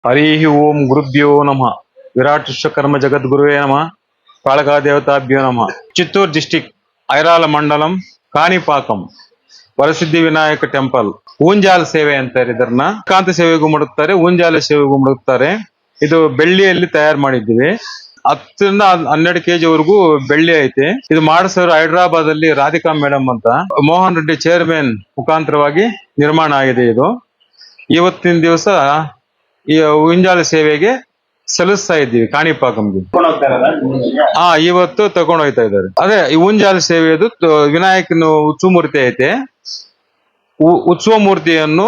ಹರಿ ಓಂ ಗುರುಭ್ಯೋ ನಮಃ. ವಿರಾಟ್ ವಿಶ್ವಕರ್ಮ ಜಗದ್ಗುರುವೇ ನಮಃ. ಕಾಳಗಾ ದೇವತಾಭ್ಯೋ ನಮಃ. ಚಿತ್ತೂರು ಡಿಸ್ಟಿಕ್ ಐರಾಲ ಮಂಡಲಂ ಕಾಣಿಪಾಕಂ ವರಸಿದ್ಧಿ ವಿನಾಯಕ ಟೆಂಪಲ್ ಊಂಜಾಲ್ ಸೇವೆ ಅಂತಾರೆ. ಇದನ್ನ ಕಾಂತ ಸೇವೆಗೂ ಮಾಡುತ್ತಾರೆ, ಊಂಜಾಲ ಸೇವೆಗೂ ಮಾಡುತ್ತಾರೆ. ಇದು ಬೆಳ್ಳಿಯಲ್ಲಿ ತಯಾರು ಮಾಡಿದ್ದೀವಿ. 10ರಿಂದ 12 kg ವರೆಗೂ ಬೆಳ್ಳಿ ಐತೆ. ಇದು ಮಾಡಿಸೋರು ಹೈದರಾಬಾದ್ ಅಲ್ಲಿ ರಾಧಿಕಾ ಮೇಡಮ್ ಅಂತ, ಮೋಹನ್ ರೆಡ್ಡಿ ಚೇರ್ಮನ್ ಮುಖಾಂತರವಾಗಿ ನಿರ್ಮಾಣ ಆಗಿದೆ. ಇದು ಇವತ್ತಿನ ದಿವಸ ಈ ಊಂಜಾಲ ಸೇವೆಗೆ ಸಲ್ಲಿಸ್ತಾ ಇದ್ದೀವಿ ಕಾಣಿಪಾಕಂಗೆ. ಇವತ್ತು ತಗೊಂಡು ಹೋಗ್ತಾ ಇದ್ದಾರೆ. ಅದೇ ಈ ಊಂಜಾಲ ಸೇವೆಯದು ವಿನಾಯಕನ ಉತ್ಸವ ಮೂರ್ತಿ ಐತೆ. ಉತ್ಸವ ಮೂರ್ತಿಯನ್ನು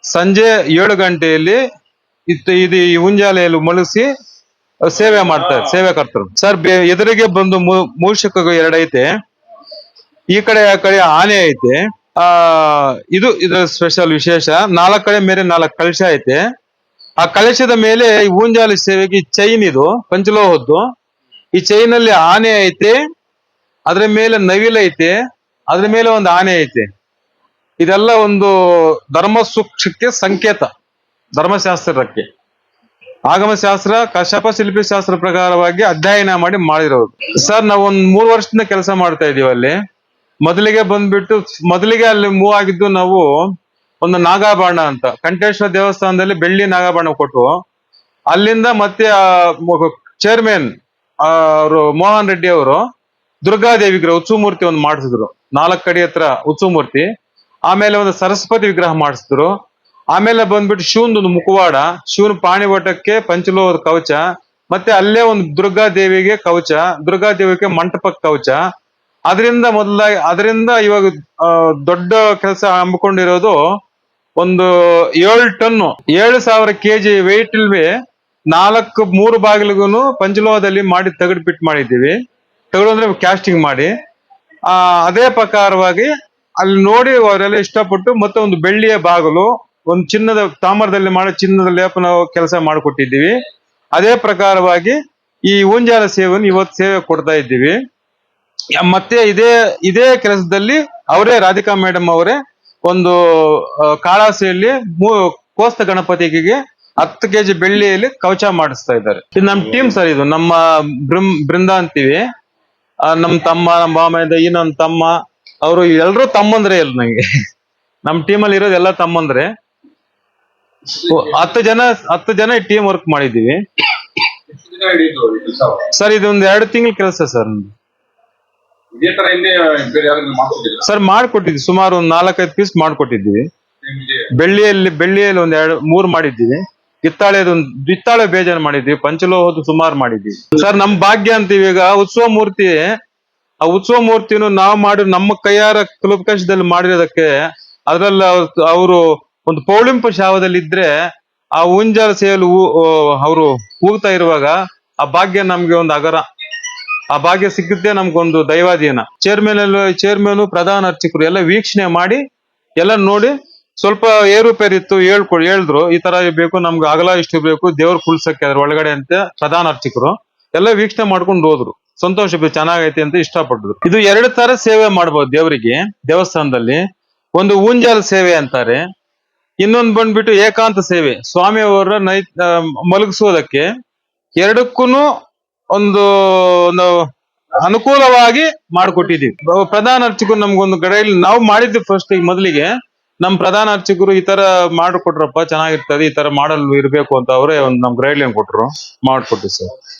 ಸಂಜೆ 7 ಗಂಟೆಯಲ್ಲಿ ಇದು ಈ ಊಂಜಾಲೆಯಲ್ಲಿ ಮಲಗಿಸಿ ಸೇವೆ ಮಾಡ್ತಾರೆ ಸೇವೆಕರ್ತರು. ಸರ್ ಎದುರಿಗೆ ಬಂದು ಮೂಷಕ 2 ಐತೆ, ಈ ಕಡೆ ಆ ಕಡೆ ಆನೆ ಐತೆ. ಇದು ಇದರ ಸ್ಪೆಷಲ್ ವಿಶೇಷ. 4 ಕಡೆ ಮೇಲೆ 4 ಕಲಶ ಐತೆ. ಆ ಕಲಶದ ಮೇಲೆ ಈ ಊಂಜಾಲ ಸೇವೆಗೆ ಚೈನ್, ಇದು ಪಂಚಲೋಹದ್ದು. ಈ ಚೈನ್ ಅಲ್ಲಿ ಆನೆ ಐತೆ, ಅದ್ರ ಮೇಲೆ ನವಿಲ್ ಐತೆ, ಅದ್ರ ಮೇಲೆ ಒಂದು ಆನೆ ಐತೆ. ಇದೆಲ್ಲ ಒಂದು ಧರ್ಮ ಸೂಕ್ಷ್ಮಕ್ಕೆ ಸಂಕೇತ, ಧರ್ಮಶಾಸ್ತ್ರಕ್ಕೆ. ಆಗಮಶಾಸ್ತ್ರ, ಕಶ್ಯಪ ಶಿಲ್ಪಿ ಶಾಸ್ತ್ರ ಪ್ರಕಾರವಾಗಿ ಅಧ್ಯಯನ ಮಾಡಿ ಮಾಡಿರೋದು. ಸರ್ ನಾವು ಒಂದು 3 ವರ್ಷದಿಂದ ಕೆಲಸ ಮಾಡ್ತಾ ಇದೀವಿ ಅಲ್ಲಿ. ಮೊದಲಿಗೆ ಅಲ್ಲಿ ಮೂವ್ ಆಗಿದ್ದು ನಾವು ಒಂದು ನಾಗಾಭರಣ ಅಂತ ಕಂಠೇಶ್ವರ ದೇವಸ್ಥಾನದಲ್ಲಿ ಬೆಳ್ಳಿ ನಾಗಾಭರಣ ಕೊಟ್ಟು, ಅಲ್ಲಿಂದ ಮತ್ತೆ ಚೇರ್ಮನ್ ಅವರು ಮೋಹನ್ ರೆಡ್ಡಿ ಅವರು ದುರ್ಗಾದೇವಿ ವಿಗ್ರಹ ಉತ್ಸವ ಮೂರ್ತಿ ಒಂದು ಮಾಡಿಸಿದ್ರು. 4 ಅಡಿ ಹತ್ರ ಉತ್ಸವ ಮೂರ್ತಿ. ಆಮೇಲೆ ಒಂದು ಸರಸ್ವತಿ ವಿಗ್ರಹ ಮಾಡಿಸಿದ್ರು. ಆಮೇಲೆ ಬಂದ್ಬಿಟ್ಟು ಶಿವನೊಂದು ಮುಖವಾಡ, ಶಿವನ ಪಾಣಿವಟಕ್ಕೆ ಪಂಚಲೋಹದ ಕವಚ, ಮತ್ತೆ ಅಲ್ಲೇ ಒಂದು ದುರ್ಗಾದೇವಿಗೆ ಕವಚ, ದುರ್ಗಾದೇವಿಗೆ ಮಂಟಪ ಕವಚ. ಅದರಿಂದ ಇವಾಗ ದೊಡ್ಡ ಕೆಲಸ ಹಮ್ಮಿಕೊಂಡಿರೋದು ಒಂದು 7 ಟನ್ 7,000 kg ವೆಯ್ಟ್ ಇಲ್ವೇ 3 ಬಾಗಿಲಿಗೂ ಪಂಚಲೋಹದಲ್ಲಿ ಮಾಡಿ ತಗಡು ಫಿಟ್ ಮಾಡಿದ್ದೀವಿ. ತಗಡು ಅಂದ್ರೆ ಕ್ಯಾಸ್ಟಿಂಗ್ ಮಾಡಿ. ಅದೇ ಪ್ರಕಾರವಾಗಿ ಅಲ್ಲಿ ನೋಡಿ ಅವರೆಲ್ಲ ಇಷ್ಟಪಟ್ಟು ಮತ್ತೆ ಒಂದು ಬೆಳ್ಳಿಯ ಬಾಗಿಲು, ಒಂದು ಚಿನ್ನದ ತಾಮ್ರದಲ್ಲಿ ಮಾಡಿ ಚಿನ್ನದ ಲೇಪನ ಕೆಲಸ ಮಾಡಿಕೊಟ್ಟಿದ್ದೀವಿ. ಅದೇ ಪ್ರಕಾರವಾಗಿ ಈ ಊಂಜಾಲ ಸೇವೆಯನ್ನು ಇವತ್ತು ಸೇವೆ ಕೊಡ್ತಾ ಇದ್ದೀವಿ. ಮತ್ತೆ ಇದೇ ಕೆಲಸದಲ್ಲಿ ಅವರೇ ರಾಧಿಕಾ ಮೇಡಮ್ ಅವರೇ ಒಂದು ಕಾಳಾಸೆಯಲ್ಲಿ ಕೋಸ್ತ ಗಣಪತಿಗೆ 10 kg ಬೆಳ್ಳಿಯಲ್ಲಿ ಕವಚ ಮಾಡಿಸ್ತಾ ಇದ್ದಾರೆ. ಇದು ನಮ್ಮ ಟೀಮ್ ಸರ್. ಇದು ನಮ್ಮ ಬೃಂದ ಅಂತೀವಿ. ನಮ್ಮ ತಮ್ಮ, ನಮ್ಮ ಮಾಮ, ಈ ನನ್ನ ತಮ್ಮ, ಅವರು ಎಲ್ರು ತಮ್ಮಂದ್ರೆ ಇಲ್ಲ ನಂಗೆ. ನಮ್ಮ ಟೀಮಲ್ಲಿ ಇರೋದು ಎಲ್ಲ ತಮ್ಮಂದ್ರೆ. 10 ಜನ ಟೀಮ್ ವರ್ಕ್ ಮಾಡಿದ್ದೀವಿ ಸರ್. ಇದೊಂದು 2 ತಿಂಗಳ ಕೆಲಸ ಸರ್. ಸರ್ ಮಾಡ್ಕೊಟ್ಟಿದ್ವಿ, ಸುಮಾರು ಒಂದು 4-5 ಪೀಸ್ ಮಾಡ್ಕೊಟ್ಟಿದ್ದೀವಿ. ಬೆಳ್ಳಿಯಲ್ಲಿ ಒಂದ್ 2-3 ಮಾಡಿದ್ದೀವಿ. ಹಿತ್ತಾಳೆ ಬೇಜಾನ್ ಮಾಡಿದ್ವಿ. ಪಂಚಲೋಹದ್ದು ಸುಮಾರು ಮಾಡಿದ್ವಿ ಸರ್. ನಮ್ ಭಾಗ್ಯ ಅಂತೀವಿ. ಈಗ ಉತ್ಸವ ಮೂರ್ತಿ, ಆ ಉತ್ಸವ ಮೂರ್ತಿನೂ ನಾವು ಮಾಡಿ ನಮ್ಮ ಕೈಯಾರ ಕುಲಪಕಶದಲ್ಲಿ ಮಾಡಿರೋದಕ್ಕೆ, ಅದ್ರಲ್ಲಿ ಅವರು ಒಂದು ಪೌಳಿಂಪ ಶಾವದಲ್ಲಿ ಇದ್ರೆ ಆ ಊಂಜಾಲ ಸೇವೆಯಲ್ಲಿ ಅವರು ಕೂಗ್ತಾ ಇರುವಾಗ ಆ ಭಾಗ್ಯ ನಮ್ಗೆ ಒಂದು ಅಗರ. ಆ ಭಾಗ್ಯ ಸಿಕ್ಕಿದ್ದೆ ನಮ್ಗೊಂದು ದೈವಾಧೀನ. ಚೇರ್ಮನ್ ಪ್ರಧಾನ ಅರ್ಚಕರು ಎಲ್ಲ ವೀಕ್ಷಣೆ ಮಾಡಿ ಎಲ್ಲ ನೋಡಿ ಸ್ವಲ್ಪ ಏರುಪೇರಿತ್ತು ಹೇಳಿದ್ರು, ಈ ತರ ಬೇಕು ನಮ್ಗೆ, ಅಗಲ ಇಷ್ಟು ಬೇಕು, ದೇವ್ರ ಕುಳ್ಸಕ್ಕೆ ಅದ್ರ ಒಳಗಡೆ ಅಂತ ಪ್ರಧಾನ ಅರ್ಚಕರು ಎಲ್ಲ ವೀಕ್ಷಣೆ ಮಾಡ್ಕೊಂಡು ಹೋದ್ರು. ಸಂತೋಷ, ಚೆನ್ನಾಗೈತಿ ಅಂತ ಇಷ್ಟಪಟ್ಟಿದ್ರು. ಇದು 2 ತರ ಸೇವೆ ಮಾಡ್ಬೋದು ದೇವರಿಗೆ ದೇವಸ್ಥಾನದಲ್ಲಿ. ಒಂದು ಊಂಜಾಲ ಸೇವೆ ಅಂತಾರೆ, ಇನ್ನೊಂದು ಬಂದ್ಬಿಟ್ಟು ಏಕಾಂತ ಸೇವೆ, ಸ್ವಾಮಿಯವರ ಮಲಗಿಸೋದಕ್ಕೆ. ಎರಡಕ್ಕೂ ಒಂದು ಅನುಕೂಲವಾಗಿ ಮಾಡಿಕೊಟ್ಟಿದೀವಿ. ಪ್ರಧಾನ ಅರ್ಚಕರು ನಮ್ಗೊಂದು ಗೈಡ್ ನಾವು ಮಾಡಿದ್ವಿ ಫಸ್ಟ್. ಮೊದಲಿಗೆ ನಮ್ ಪ್ರಧಾನ ಅರ್ಚಕರು ಈ ತರ ಮಾಡಿಕೊಟ್ರಪ್ಪ, ಚೆನ್ನಾಗಿರ್ತದೆ, ಈ ತರ ಮಾಡಲ್ ಇರ್ಬೇಕು ಅಂತ ಅವರೇ ಒಂದು ನಮ್ ಗೈಡ್ ಲೈನ್ ಕೊಟ್ರು, ಮಾಡ್ಕೊಟ್ವಿ ಸರ್.